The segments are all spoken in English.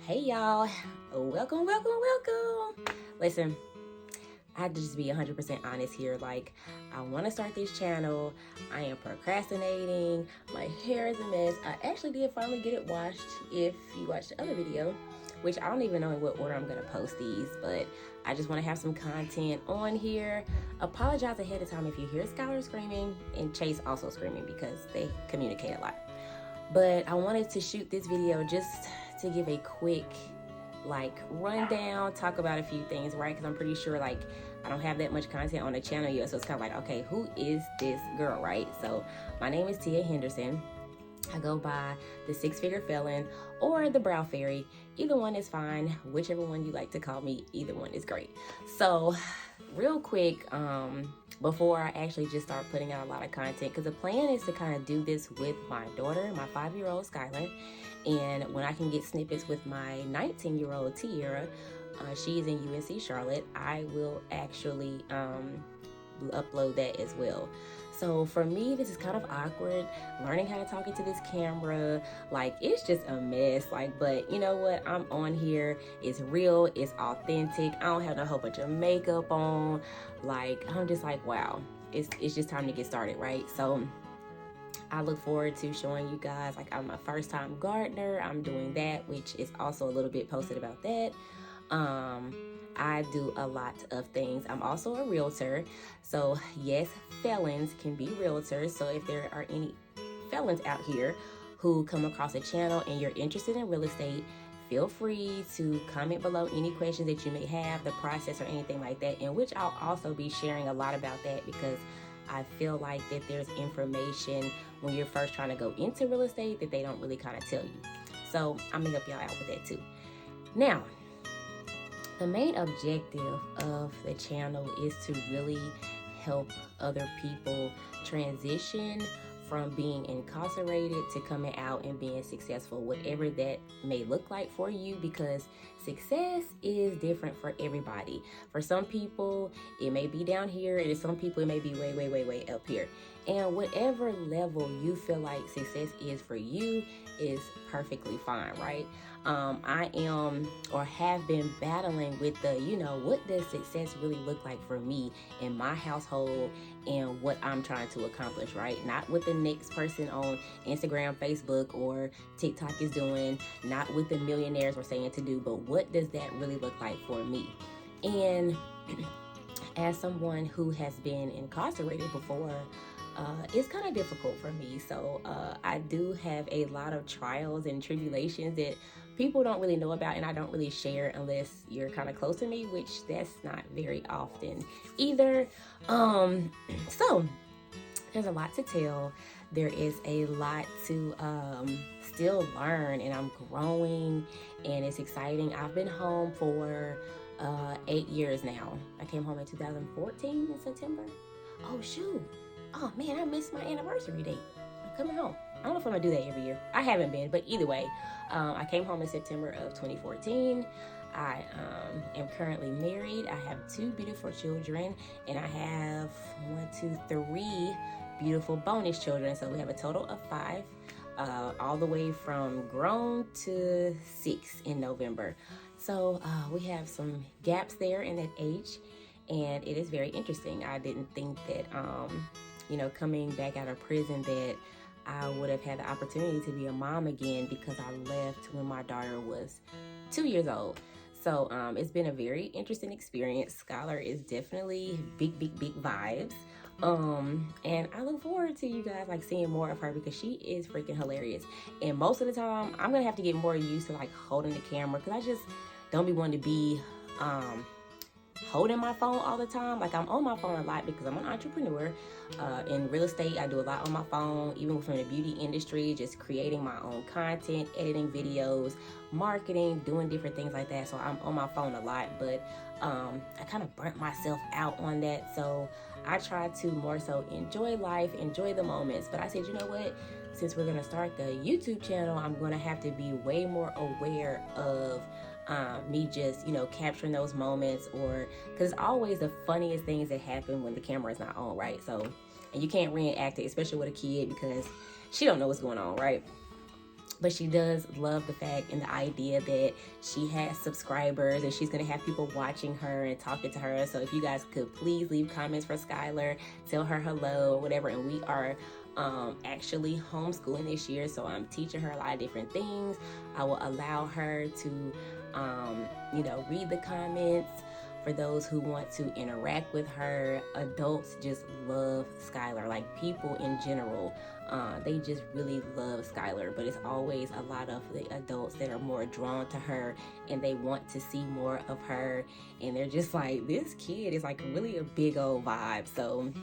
Hey y'all, welcome. Listen, I have to just be 100% honest here. Like, I want to start this channel. I am procrastinating. My hair is a mess. I actually did finally get it washed. If you watched the other video, which I don't even know in what order I'm going to post these, but I just want to have some content on here. Apologize ahead of time if you hear Skyler screaming and Chase also screaming because they communicate a lot. But I wanted to shoot this video just to give a quick rundown, talk about a few things, right? Because I'm pretty sure I don't have that much content on the channel yet, so it's kind of okay, who is this girl, right? So my name is Tia Henderson. I go by the Six-Figure Felon or the Brow Fairy. Either one is fine. Whichever one you like to call me, either one is great. So real quick, before I actually just start putting out a lot of content, because the plan is to kind of do this with my daughter, my 5-year-old Skyler, and when I can get snippets with my 19-year-old Tiara, she's in UNC Charlotte, I will actually upload that as well. So for me, this is kind of awkward, learning how to talk into this camera. It's just a mess. But you know what? I'm on here. It's real. It's authentic. I don't have a whole bunch of makeup on. I'm just wow. It's just time to get started, right? So I look forward to showing you guys. I'm my first time gardener. I'm doing that, which is also a little bit posted about that. I do a lot of things. I'm also a realtor. So yes, felons can be realtors. So if there are any felons out here who come across a channel and you're interested in real estate, feel free to comment below any questions that you may have, the process or anything like that, in which I'll also be sharing a lot about that, because I feel like that there's information when you're first trying to go into real estate that they don't really kind of tell you. So I'm gonna help y'all out with that too. Now, the main objective of the channel is to really help other people transition from being incarcerated to coming out and being successful, whatever that may look like for you, because success is different for everybody. For some people, it may be down here, and some people, it may be way up here. And whatever level you feel like success is for you is perfectly fine, right? I am or have been battling with the, what does success really look like for me in my household and what I'm trying to accomplish, right? Not what the next person on Instagram, Facebook, or TikTok is doing, not what the millionaires were saying to do, but what does that really look like for me? And as someone who has been incarcerated before, it's kind of difficult for me. So I do have a lot of trials and tribulations that people don't really know about, and I don't really share unless you're kind of close to me, which that's not very often either. So there's a lot to tell. There is a lot to still learn, and I'm growing, and it's exciting. I've been home for 8 years now. I came home in 2014 in September. Oh shoot. Oh man, I missed my anniversary date. I'm coming home. I don't know if I'm gonna do that every year. I haven't been, but either way, I came home in September of 2014. I am currently married. I have 2 beautiful children, and I have 3 beautiful bonus children. So we have a total of 5, all the way from grown to 6 in November. So we have some gaps there in that age, and it is very interesting. I didn't think that coming back out of prison that I would have had the opportunity to be a mom again, because I left when my daughter was 2 years old. So it's been a very interesting experience. Skyler is definitely big vibes. And I look forward to you guys seeing more of her, because she is freaking hilarious. And most of the time, I'm gonna have to get more used to holding the camera, because I just don't be wanting to be holding my phone all the time. I'm on my phone a lot because I'm an entrepreneur. In real estate, I do a lot on my phone, even within the beauty industry, just creating my own content, editing videos, marketing, doing different things like that. So I'm on my phone a lot, but I kind of burnt myself out on that. So I try to more so enjoy life, enjoy the moments. But I said, you know what? Since we're gonna start the YouTube channel, I'm gonna have to be way more aware of me just, capturing those moments, or because it's always the funniest things that happen when the camera is not on, right? So, and you can't reenact it, especially with a kid, because she don't know what's going on, right? But she does love the fact and the idea that she has subscribers and she's going to have people watching her and talking to her. So if you guys could please leave comments for Skyler, tell her hello or whatever. And we are actually homeschooling this year, so I'm teaching her a lot of different things. I will allow her to read the comments for those who want to interact with her. Adults just love Skyler, like people in general. They just really love Skyler, but it's always a lot of the adults that are more drawn to her and they want to see more of her, and they're just like, this kid is like really a big old vibe. So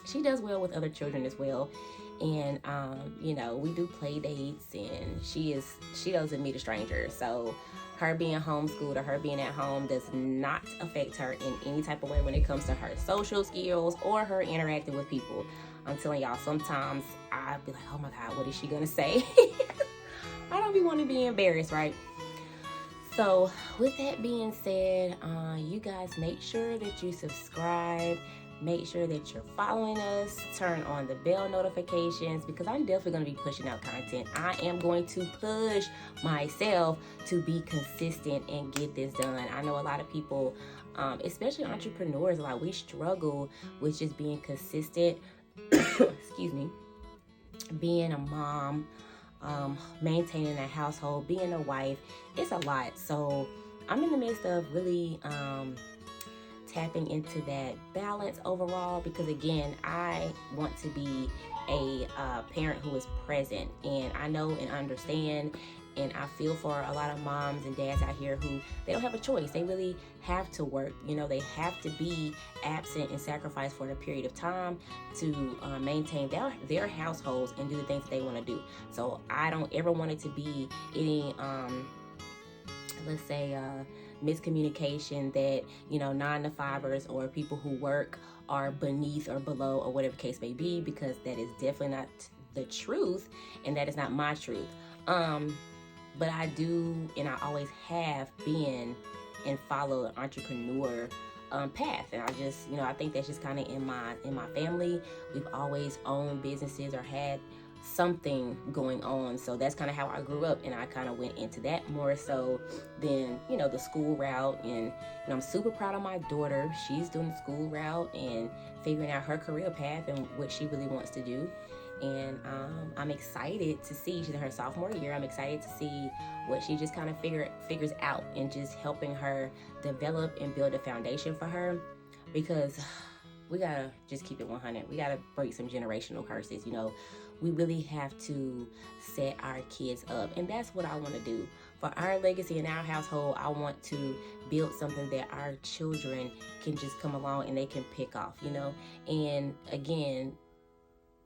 she does well with other children as well. And we do play dates, and she doesn't meet a stranger. So her being homeschooled or her being at home does not affect her in any type of way when it comes to her social skills or her interacting with people. I'm telling y'all, sometimes I'd be like, oh my God, what is she gonna say? I don't want to be embarrassed, right? So with that being said, you guys make sure that you subscribe. Make sure that you're following us. Turn on the bell notifications, because I'm definitely going to be pushing out content. I am going to push myself to be consistent and get this done. I know a lot of people, especially entrepreneurs, like we struggle with just being consistent. Excuse me. Being a mom, maintaining a household, being a wife, it's a lot. So I'm in the midst of really tapping into that balance overall, because again, I want to be a parent who is present, and I know and understand, and I feel for a lot of moms and dads out here who they don't have a choice. They really have to work. They have to be absent and sacrifice for a period of time to maintain their households and do the things that they want to do. So I don't ever want it to be any let's say miscommunication that 9-to-5ers or people who work are beneath or below or whatever case may be, because that is definitely not the truth, and that is not my truth. But I do, and I always have been and followed an entrepreneur path, and I just I think that's just kind of in my family. We've always owned businesses or had something going on, so that's kind of how I grew up, and I kind of went into that more so than the school route. And I'm super proud of my daughter. She's doing the school route and figuring out her career path and what she really wants to do. And I'm excited to see, she's in her sophomore year, I'm excited to see what she just kind of figures out, and just helping her develop and build a foundation for her, because we gotta just keep it 100. We gotta break some generational curses. We really have to set our kids up, and that's what I want to do for our legacy in our household. I want to build something that our children can just come along and they can pick off, and again,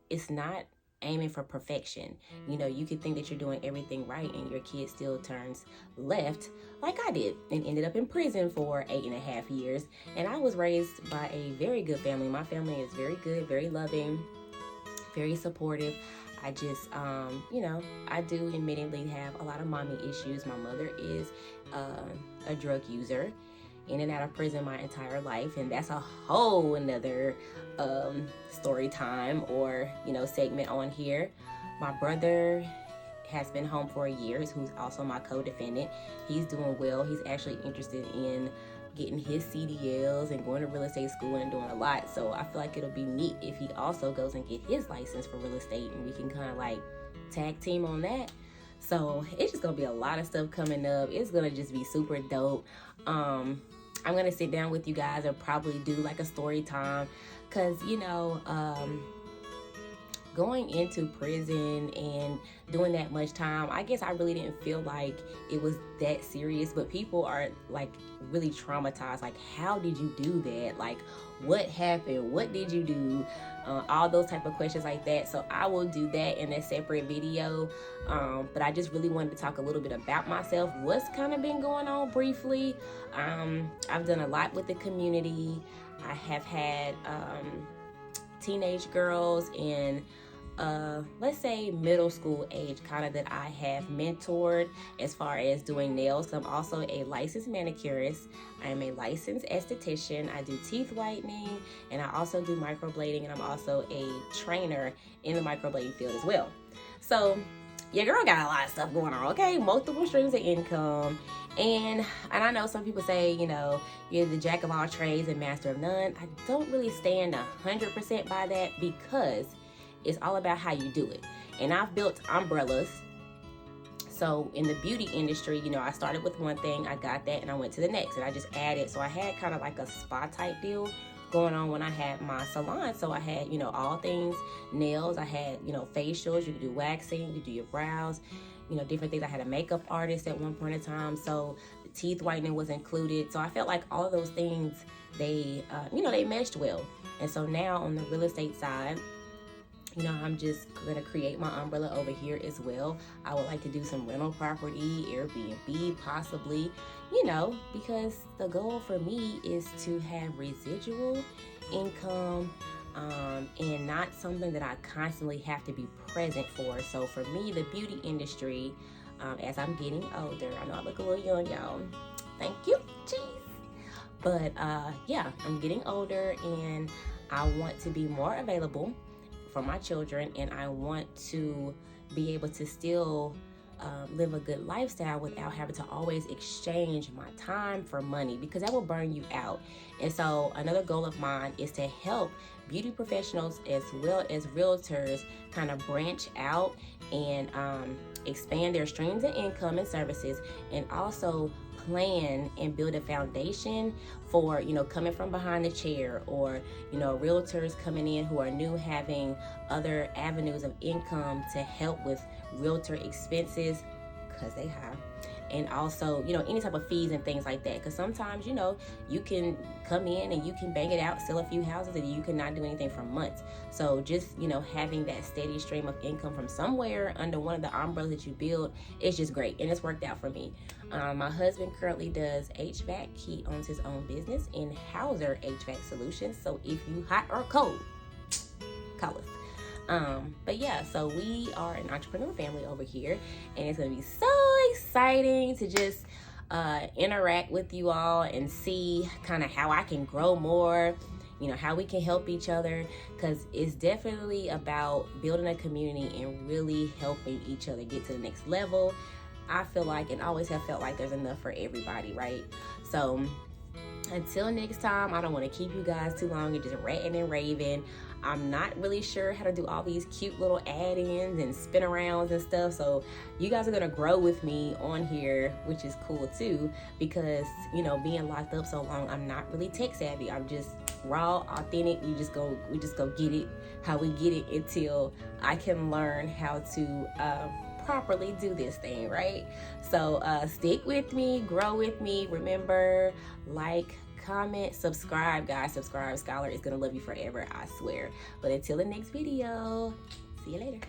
it's not aiming for perfection. You could think that you're doing everything right and your kid still turns left, like I did, and ended up in prison for 8.5 years. And I was raised by a very good family. My family is very good, very loving, very supportive. I just, I do admittedly have a lot of mommy issues. My mother is a drug user, in and out of prison my entire life, and that's a whole another story time or segment on here. My brother has been home for a year, who's also my co-defendant. He's doing well. He's actually interested in getting his CDLs and going to real estate school and doing a lot. So I feel like it'll be neat if he also goes and get his license for real estate, and we can kind of like tag team on that. So it's just gonna be a lot of stuff coming up. It's gonna just be super dope. I'm gonna sit down with you guys and probably do like a story time, because going into prison and doing that much time, I guess I really didn't feel like it was that serious, but people are like really traumatized. Like, how did you do that? Like, what happened? What did you do? All those type of questions like that. So I will do that in a separate video. But I just really wanted to talk a little bit about myself, what's kind of been going on briefly. I've done a lot with the community. I have had teenage girls in let's say middle school age kind of that I have mentored as far as doing nails. I'm also a licensed manicurist. I am a licensed esthetician. I do teeth whitening, and I also do microblading, and I'm also a trainer in the microblading field as well. So your girl got a lot of stuff going on, okay? Multiple streams of income. And I know some people say, you know, you're the jack of all trades and master of none. I don't really stand 100% by that, because it's all about how you do it. And I've built umbrellas. So in the beauty industry, you know, I started with one thing, I got that, and I went to the next, and I just added. So I had kind of like a spa type deal going on when I had my salon. So I had, you know, all things nails. I had, you know, facials. You could do waxing, you could do your brows, you know, different things. I had a makeup artist at one point in time. So the teeth whitening was included. So I felt like all of those things, they, you know, they meshed well. And so now on the real estate side, you know, I'm just going to create my umbrella over here as well. I would like to do some rental property, Airbnb, possibly, you know, because the goal for me is to have residual income, and not something that I constantly have to be present for. So for me, the beauty industry, as I'm getting older, I know I look a little young, y'all. Thank you. Jeez. But yeah, I'm getting older, and I want to be more available for my children, and I want to be able to still live a good lifestyle without having to always exchange my time for money, because that will burn you out. And so another goal of mine is to help beauty professionals as well as realtors kind of branch out and expand their streams of income and services, and also plan and build a foundation for, you know, coming from behind the chair, or, you know, realtors coming in who are new, having other avenues of income to help with realtor expenses, because they high. And also, you know, any type of fees and things like that, because sometimes, you know, you can come in and you can bang it out, sell a few houses, and you cannot do anything for months. So just, you know, having that steady stream of income from somewhere under one of the umbrellas that you build is just great, and it's worked out for me. My husband currently does HVAC. He owns his own business in Hauser HVAC Solutions. So if you hot or cold, call us. But yeah, so we are an entrepreneur family over here, and it's gonna be so exciting to just interact with you all and see kind of how I can grow more, you know, how we can help each other, because it's definitely about building a community and really helping each other get to the next level. I feel like, and always have felt like, there's enough for everybody, right? So until next time, I don't want to keep you guys too long and just ranting and raving. I'm not really sure how to do all these cute little add-ins and spin arounds and stuff. So you guys are going to grow with me on here, which is cool too, because, you know, being locked up so long, I'm not really tech savvy. I'm just raw, authentic. We just go get it how we get it until I can learn how to properly do this thing, right? So stick with me, grow with me. Remember, like, comment, subscribe, guys. Subscribe. Skyler is gonna love you forever, I swear. But until the next video, see you later.